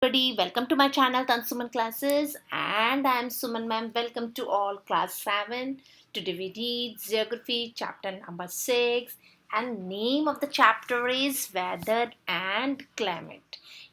everybody, welcome to my channel Tansuman Classes, and I am Suman ma'am. Welcome to all class 7. Today we read Geography chapter number 6 and name of the chapter is Weather and Climate.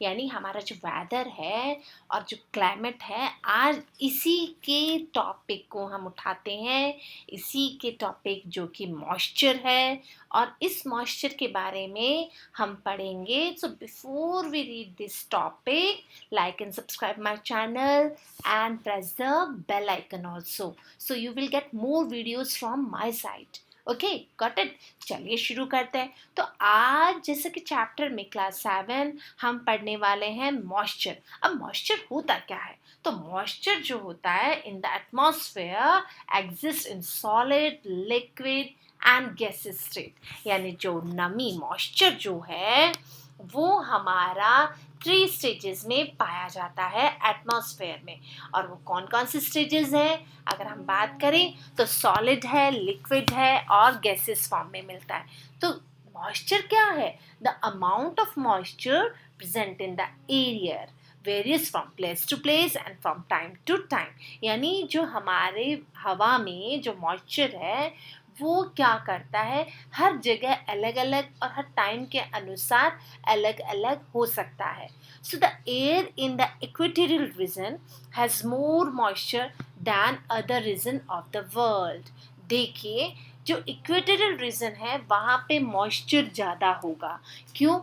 यानी हमारा जो weather है और जो climate है, आज इसी के टॉपिक को हम उठाते हैं, इसी के टॉपिक जो कि मॉइस्चर है, और इस मॉइस्चर के बारे में हम पढ़ेंगे. So before we read this topic, like and subscribe my channel and press the bell icon also, so you will get more videos from my side. Okay, got it. चलिए शुरू करते हैं. तो आज जैसे कि चैप्टर में क्लास 7 हम पढ़ने वाले हैं मॉइस्चर. अब मॉइस्चर होता क्या है? तो मॉइस्चर जो होता है इन the atmosphere exist in solid, liquid and gases state. यानी जो नमी, मॉइस्चर जो है वो हमारा 3 स्टेजेस में पाया जाता है एटमॉस्फेयर में. और वो कौन कौन से स्टेजेस हैं? अगर हम बात करें तो सॉलिड है, लिक्विड है और गैसेस फॉर्म में मिलता है. तो मॉइस्चर क्या है? The amount of moisture present in the air varies from place to place and from time to time. यानी जो हमारे हवा में जो मॉइस्चर है वो क्या करता है, हर जगह अलग अलग और हर टाइम के अनुसार अलग अलग हो सकता है. So the air in the equatorial region has more moisture than other region of the world. देखिए, जो इक्वेटोरियल रीजन है वहाँ पे मॉइस्चर ज़्यादा होगा. क्यों?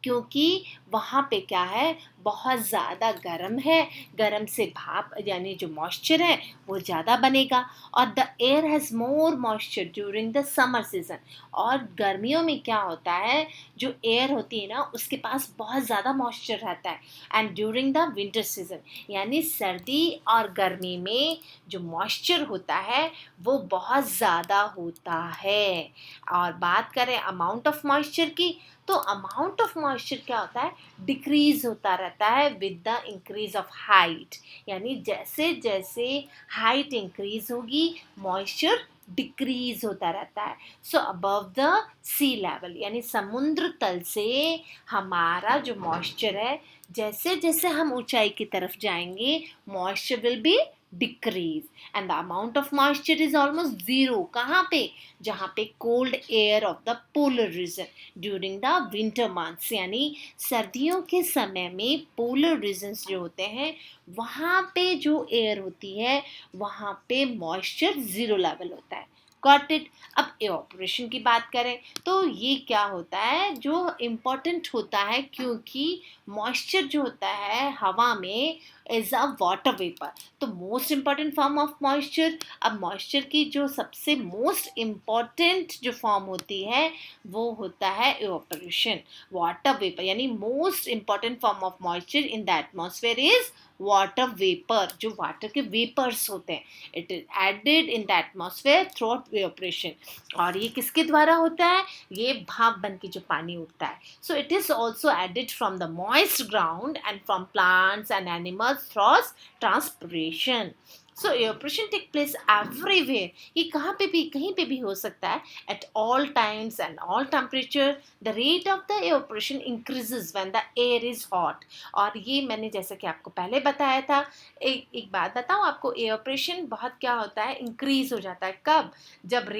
क्योंकि वहाँ पे क्या है, बहुत ज़्यादा गर्म है, गर्म से भाप यानी जो मॉइस्चर है वो ज़्यादा बनेगा. और the air has more moisture during the summer season. और गर्मियों में क्या होता है, जो एयर होती है ना उसके पास बहुत ज़्यादा मॉइस्चर रहता है. And during the winter season, यानी सर्दी और गर्मी में जो मॉइस्चर होता है वो बहुत ज़्यादा होता है. और बात करें अमाउंट ऑफ मॉइस्चर की, तो अमाउंट ऑफ मॉइस्चर क्या होता है, डिक्रीज होता रहता है with the increase of height. यानी जैसे जैसे हाइट इंक्रीज होगी मॉइस्चर डिक्रीज होता रहता है. सो अबव द सी लेवल, यानी समुद्र तल से हमारा जो मॉइस्चर है, जैसे जैसे हम ऊंचाई की तरफ जाएंगे moisture will be decrease and the amount of moisture is almost zero. कहाँ पे? जहाँ पे cold air of the polar region during the winter months, यानी सर्दियों के समय में पोलर रीजन्स जो होते हैं वहाँ पे जो एयर होती है वहाँ पे मॉइस्चर जीरो लेवल होता है. Got it. अब एवापोरेशन की बात करें तो ये क्या होता है, जो इम्पोर्टेंट होता है, क्योंकि मॉइस्चर जो होता है हवा में इज़ अ वाटर वेपर. तो most important form of moisture. अब मॉइस्चर की जो सबसे मोस्ट इम्पॉर्टेंट जो फॉर्म होती है वो होता है एवापोरेशन, वाटर वेपर. यानी most important form of moisture in the atmosphere is water vapour. जो वाटर के वेपर्स होते हैं, it is added in the atmosphere through evaporation. और ये किसके द्वारा होता है? ये भाप बन के जो पानी उठता है. So it is also added from the moist ground and from plants and animals through transpiration. So evaporation take place everywhere. ये कहाँ पे भी, कहीं पे भी हो सकता है. At all times and all temperature the rate of the evaporation increases when the air is hot. और ये मैंने जैसे कि आपको पहले बताया था. एक बात बताऊँ आपको, एवापोरेशन बहुत क्या होता है, इंक्रीज हो जाता है. कब? जब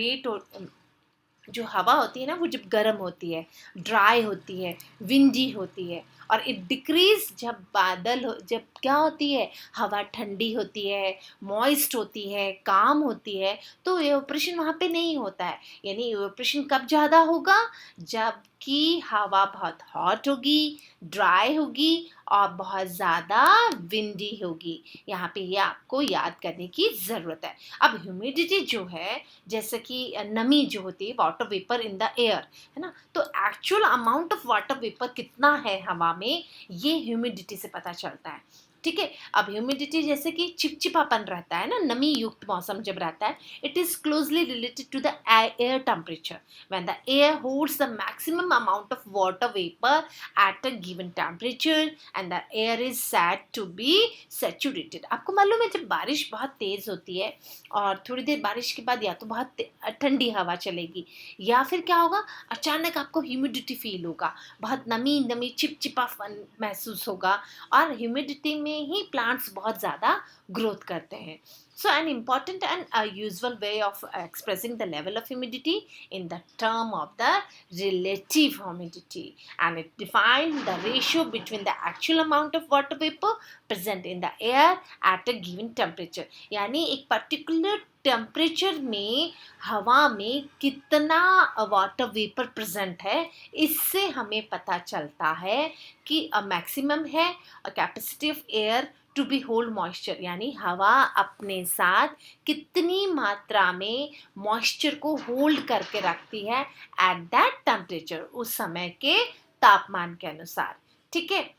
जो हवा होती है ना वो जब गर्म होती है, ड्राई होती है, विंडी होती है. और इट डिक्रीज जब जब क्या होती है, हवा ठंडी होती है, मॉइस्ट होती है, काम होती है, तो एवापोरेशन वहाँ पे नहीं होता है. यानी एवापोरेशन कब ज़्यादा होगा? जब कि हवा बहुत हॉट होगी, ड्राई होगी और बहुत ज़्यादा विंडी होगी. यहाँ पे ये आपको याद करने की ज़रूरत है. अब ह्यूमिडिटी जो है, जैसे कि नमी जो होती है, water vapour in the air, है ना, तो actual amount of water vapour कितना है हवा में, ये ह्यूमिडिटी से पता चलता है. ठीक है। अब ह्यूमिडिटी जैसे कि चिपचिपापन रहता है ना, नमी युक्त मौसम जब रहता है, it is closely related to the air temperature when the air holds the maximum amount of water vapour at a given temperature and the air is said to be saturated. आपको मालूम है जब बारिश बहुत तेज होती है और थोड़ी देर बारिश के बाद या तो बहुत ठंडी हवा चलेगी या फिर क्या होगा, अचानक आपको ह्यूमिडिटी फील होगा, बहुत नमी नमी चिपचिपापन महसूस होगा, और ह्यूमिडिटी में ही प्लांट्स बहुत ज़्यादा ग्रोथ करते हैं। So an important and a usual way of expressing the level of humidity in the term of the relative humidity, and it defines the ratio between the actual amount of water vapor present in the air at a given temperature। यानी एक particular temperature में हवा में कितना water vapour present है, इससे हमें पता चलता है कि मैक्सिमम है capacity of air to be hold moisture, यानी हवा अपने साथ कितनी मात्रा में मॉइस्चर को होल्ड करके रखती है एट दैट टेम्परेचर, उस समय के तापमान के अनुसार। ठीक है।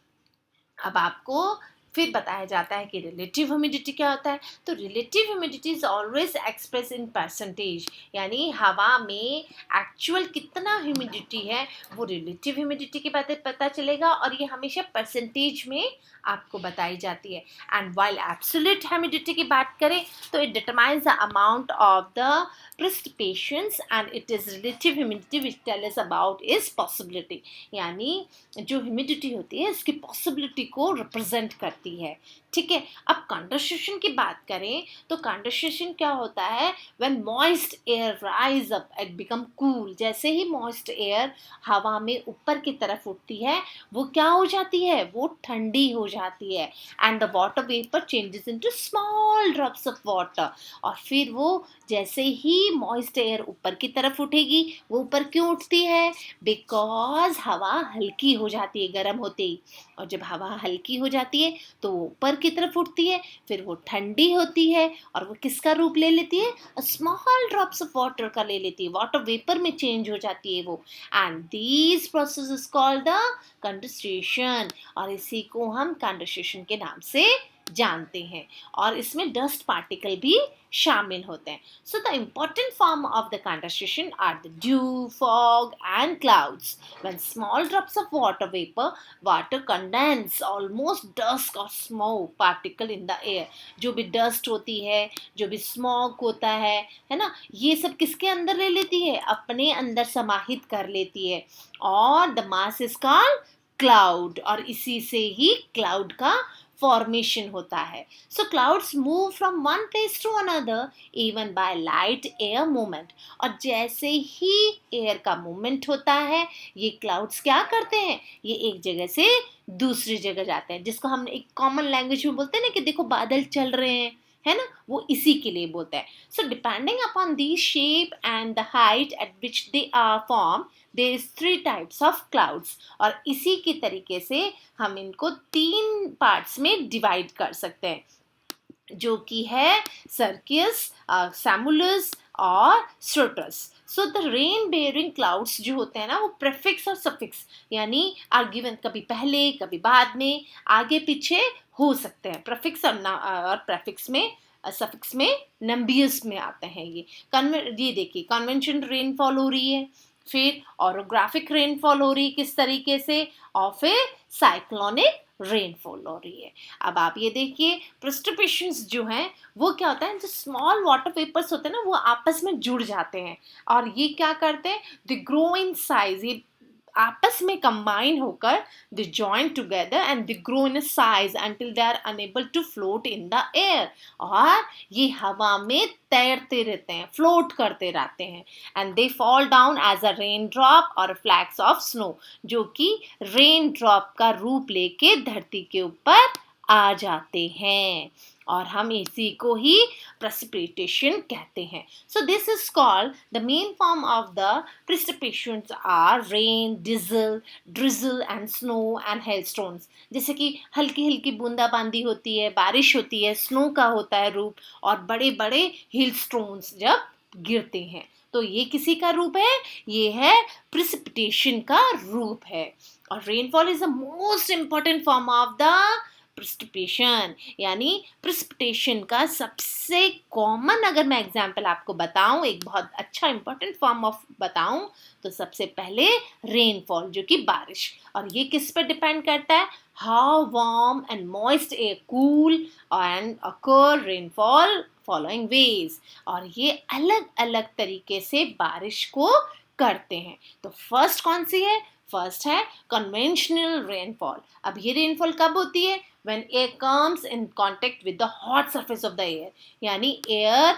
अब आपको फिर बताया जाता है कि रिलेटिव ह्यूमिडिटी क्या होता है। तो relative humidity is always express in percentage, यानी हवा में एक्चुअल कितना ह्यूमिडिटी है वो रिलेटिव ह्यूमिडिटी के बाद पता चलेगा, और ये हमेशा परसेंटेज में आपको बताई जाती है। एंड वाइल एब्सोल्यूट ह्यूमिडिटी की बात करें तो it determines the amount of the precipitations and it is relative humidity which tell us about is possibility, यानी जो ह्यूमिडिटी होती है इसकी पॉसिबिलिटी को रिप्रेजेंट करती है। ठीक है। अब कंडेंसेशन की बात करें तो कंडेंसेशन क्या होता है, when moist air rise up and become cool, जैसे ही मॉइस्ट एयर हवा में ऊपर की तरफ उठती है वो क्या हो जाती है, वो ठंडी हो जाती है, and the water vapour changes into small drops of water, और फिर वो जैसे ही मॉइस्ट एयर ऊपर की तरफ उठेगी, वो ऊपर क्यों उठती है, बिकॉज हवा हल्की हो जाती है गर्म होते ही, और जब हवा हल्की हो जाती है तो वो ऊपर की तरफ उठती है, फिर वो ठंडी होती है और वो किसका रूप ले लेती है, स्मॉल ड्रॉप्स ऑफ वाटर का ले लेती है, वाटर वेपर में चेंज हो जाती है वो, and this process is called the condensation, और इसी को हम कंडेंसेशन के नाम से जानते हैं, और इसमें डस्ट पार्टिकल भी शामिल होते हैं। So the important form of the condensation are the dew, fog and clouds. When small drops of water condense almost dust और smoke particle in the air, जो भी डस्ट होती है, जो भी स्मोक होता है ना, ये सब किसके अंदर ले लेती है, अपने अंदर समाहित कर लेती है, और the mass is called cloud, और इसी से ही क्लाउड का फॉर्मेशन होता है। So clouds move from one place to another even by light air movement, और जैसे ही एयर का मूवमेंट होता है ये क्लाउड्स क्या करते हैं, ये एक जगह से दूसरी जगह जाते हैं, जिसको हम एक कॉमन लैंग्वेज में बोलते हैं ना कि देखो बादल चल रहे हैं, है ना, वो इसी के लिए बोलते हैं। So depending upon the shape and the height at which they are form there is 3 types of clouds, और इसी के तरीके से हम इनको 3 पार्ट्स में डिवाइड कर सकते हैं, जो कि है सर्कियस, सैमुलस और stratus. So the rain bearing clouds जो होते हैं ना, वो प्रेफिक्स और सफिक्स यानी आर गिवन, कभी पहले कभी बाद में, आगे पीछे हो सकते हैं, प्रेफिक्स और प्रेफिक्स में, सफिक्स में, नंबियस में आते हैं ये। ये देखिए कन्वेंशन रेनफॉल हो रही है, फिर ऑरोग्राफिक रेनफॉल हो रही है किस तरीके से, और फिर साइक्लोनिक रेनफॉल हो रही है। अब आप ये देखिए प्रेसिपिटेशंस जो हैं वो क्या होता है, जो स्मॉल वाटर वेपर्स होते हैं ना वो आपस में जुड़ जाते हैं, और ये क्या करते हैं, दे ग्रो इन साइज, ये आपस में कंबाइन होकर they join together and they grow in size until they are unable to float in the air, और ये हवा में तैरते रहते हैं, फ्लोट करते रहते हैं, and they fall down as a rain drop और फ्लैक्स ऑफ स्नो, जो कि रेन ड्रॉप का रूप लेके धरती के ऊपर आ जाते हैं, और हम इसी को ही precipitation कहते हैं। So this is called, the main form of the precipitations are rain, drizzle and snow and hailstones। जैसे कि हल्की हल्की बूंदाबांदी होती है, बारिश होती है, स्नो का होता है रूप, और बड़े बड़े हिल स्टोन्स जब गिरते हैं, तो ये किसी का रूप है, ये है precipitation का रूप है। और rainfall is the most important form of the precipitation, यानी प्रिसिपिटेशन का सबसे कॉमन अगर मैं एग्जांपल आपको बताऊं, एक बहुत अच्छा इंपॉर्टेंट फॉर्म ऑफ बताऊं, तो सबसे पहले रेनफॉल, जो कि बारिश, और ये किस पर डिपेंड करता है, how warm and moist air cool and occur rainfall following veg, और ये अलग अलग तरीके से बारिश को करते हैं। तो फर्स्ट कौन सी है, फर्स्ट है कन्वेंशनल रेनफॉल। अब ये रेनफॉल कब होती है, when air comes in contact with the hot surface of the air, यानी एयर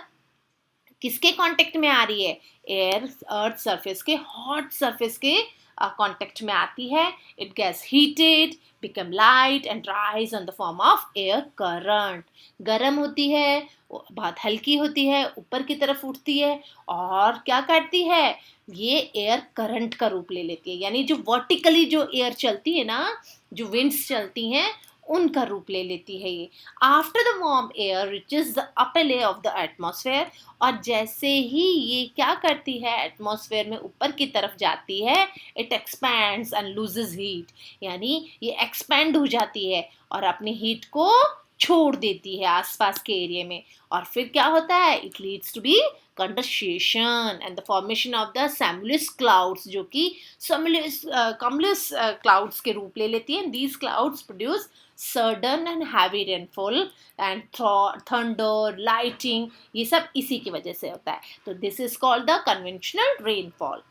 किसके कांटेक्ट में आ रही है, एयर अर्थ सरफेस के हॉट सरफेस के कांटेक्ट में आती है, it gets heated, become light and rise on the form of air current, गर्म होती है, बहुत हल्की होती है, ऊपर की तरफ उठती है, और क्या करती है, ये एयर करंट का रूप ले लेती है, यानी जो वर्टिकली जो एयर चलती है ना, जो विंड्स चलती हैं, उनका रूप ले लेती है ये। After the warm air reaches the upper layer of the atmosphere, और जैसे ही ये क्या करती है, एटमॉस्फेयर में ऊपर की तरफ जाती है, it expands and loses heat, यानी ये एक्सपैंड हो जाती है और अपनी हीट को छोड़ देती है आसपास के एरिया में, और फिर क्या होता है, it leads to be condensation and the formation of the cumulus clouds, जो कि कम्युलस क्लाउड्स के रूप ले लेती है। These clouds produce sudden and heavy rainfall and thunder, lighting, ये सब इसी की वजह से होता है। तो this is called the conventional rainfall.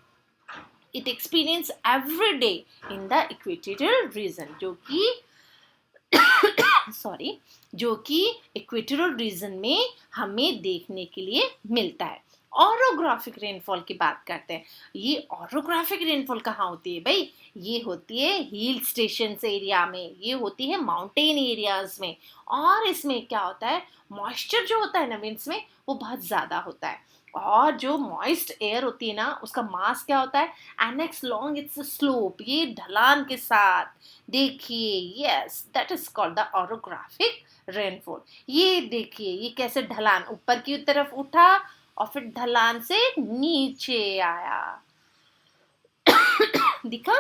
It experience every day in the equatorial region, जो कि सॉरी, जो कि इक्वेटोरियल रीजन में हमें देखने के लिए मिलता है। ऑरोग्राफिक रेनफॉल की बात करते हैं। ये ऑरोग्राफिक रेनफॉल कहाँ होती है भाई, ये होती है हिल स्टेशन एरिया में, ये होती है माउंटेन एरियाज में, और इसमें क्या होता है, मॉइस्चर जो होता है ना विंड्स में, वो बहुत ज़्यादा होता है, और जो मॉइस्ट एयर होती है ना, उसका मास क्या होता है, एनेक्स लॉन्ग इट्स स्लोप, ये ढलान के साथ, देखिए, yes, that is called the orographic rainfall. ये देखिए, ये कैसे ढलान ऊपर की तरफ उठा और फिर ढलान से नीचे आया, दिखा।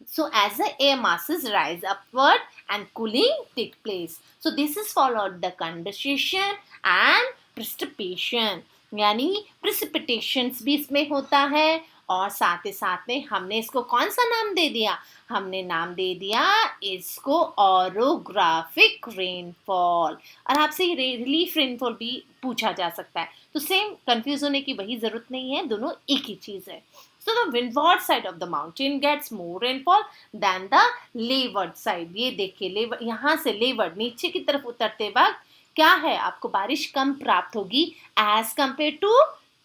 So as the air masses rise upward and cooling take place, so this is followed the condensation and precipitation, यानी precipitations भी इसमें होता है, और साथ ही साथ में हमने इसको कौन सा नाम दे दिया, हमने नाम दे दिया इसको ऑरोग्राफिक रेनफॉल, और आपसे रिलीफ रेनफॉल भी पूछा जा सकता है, तो सेम कंफ्यूज होने की वही जरूरत नहीं है, दोनों एक ही चीज है। So the windward side of the mountain gets more rainfall than the leeward side. ये देखिए, यहाँ से leeward नीचे की तरफ उतरते वक्त क्या है, आपको बारिश कम प्राप्त होगी as compared to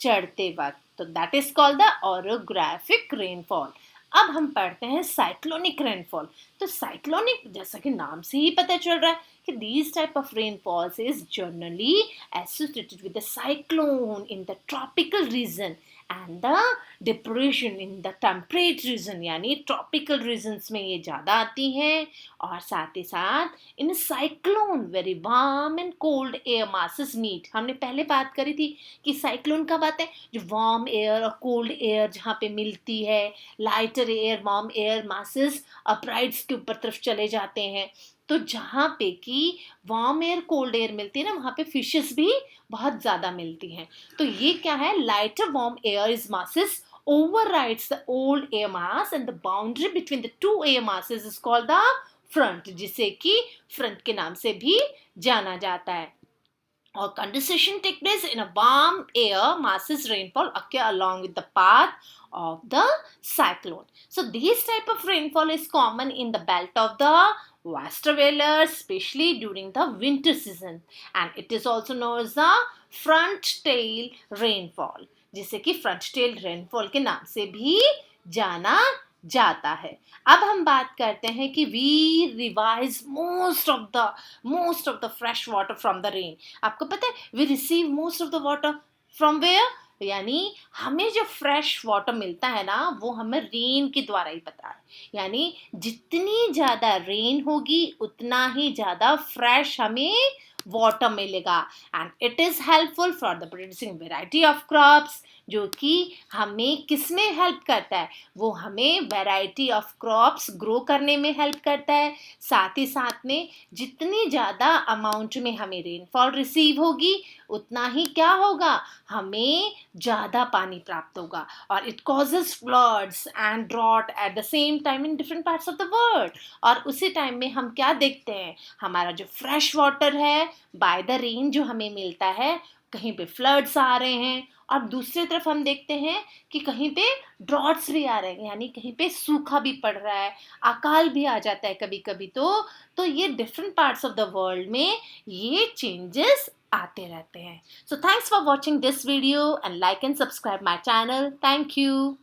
चढ़ते वक्त, तो that is called the orographic rainfall। अब हम पढ़ते हैं साइक्लोनिक रेनफॉल। तो साइक्लोनिक, जैसा कि नाम से ही पता चल रहा है कि these type of rainfalls is generally associated with the cyclone in the tropical region and the depression in the temperate region, यानी tropical regions में ये ज़्यादा आती हैं, और साथ ही साथ in cyclone very warm and cold air masses meet. हमने पहले बात करी थी कि साइक्लोन कब आते हैं, जो वार्म एयर और कोल्ड एयर जहाँ पे मिलती है, lighter air, warm air masses अपराइट्स के ऊपर तरफ चले जाते हैं, तो जहाँ पे कि वार्म एयर कोल्ड एयर मिलती है ना, वहाँ पे फिशेस भी बहुत ज़्यादा मिलती हैं। तो ये क्या है, lighter warm air is masses overrides the old air mass and the boundary between the two air masses is called the front, जिसे कि फ्रंट के नाम से भी जाना जाता है। और condensation take place in a warm air masses, rainfall occur along with the path of the cyclone. So this type of rainfall is common in the belt of the Westerwelle, especially during the winter season, and it is also known as the front tail rainfall, जिसे कि front tell rainfall के नाम से भी जाना जाता है। अब हम बात करते हैं कि we revise most of the fresh water from the rain. आपको पता है, we receive most of the water from where, यानी हमें जो फ्रेश वाटर मिलता है ना, वो हमें रेन के द्वारा ही पता है, यानी जितनी ज़्यादा रेन होगी उतना ही ज़्यादा फ्रेश हमें water मिलेगा, and it is helpful for the producing variety of crops, जो कि हमें किस में हेल्प करता है, वो हमें वैरायटी ऑफ क्रॉप्स ग्रो करने में हेल्प करता है। साथ ही साथ में जितनी ज़्यादा अमाउंट में हमें रेनफॉल रिसीव होगी उतना ही क्या होगा, हमें ज़्यादा पानी प्राप्त होगा। और it causes floods and drought at the same time in different parts of the world. और उसी टाइम में हम क्या देखते हैं, हमारा जो फ्रेश वाटर है बाय द रेन जो हमें मिलता है, कहीं पे फ्लड्स आ रहे हैं, और दूसरी तरफ हम देखते हैं कि कहीं पे ड्रॉट्स भी आ रहे हैं, यानी कहीं पे सूखा भी पड़ रहा है, अकाल भी आ जाता है कभी कभी। तो ये different parts of the world में ये चेंजेस आते रहते हैं। So thanks for watching this video and like and subscribe my channel. Thank you.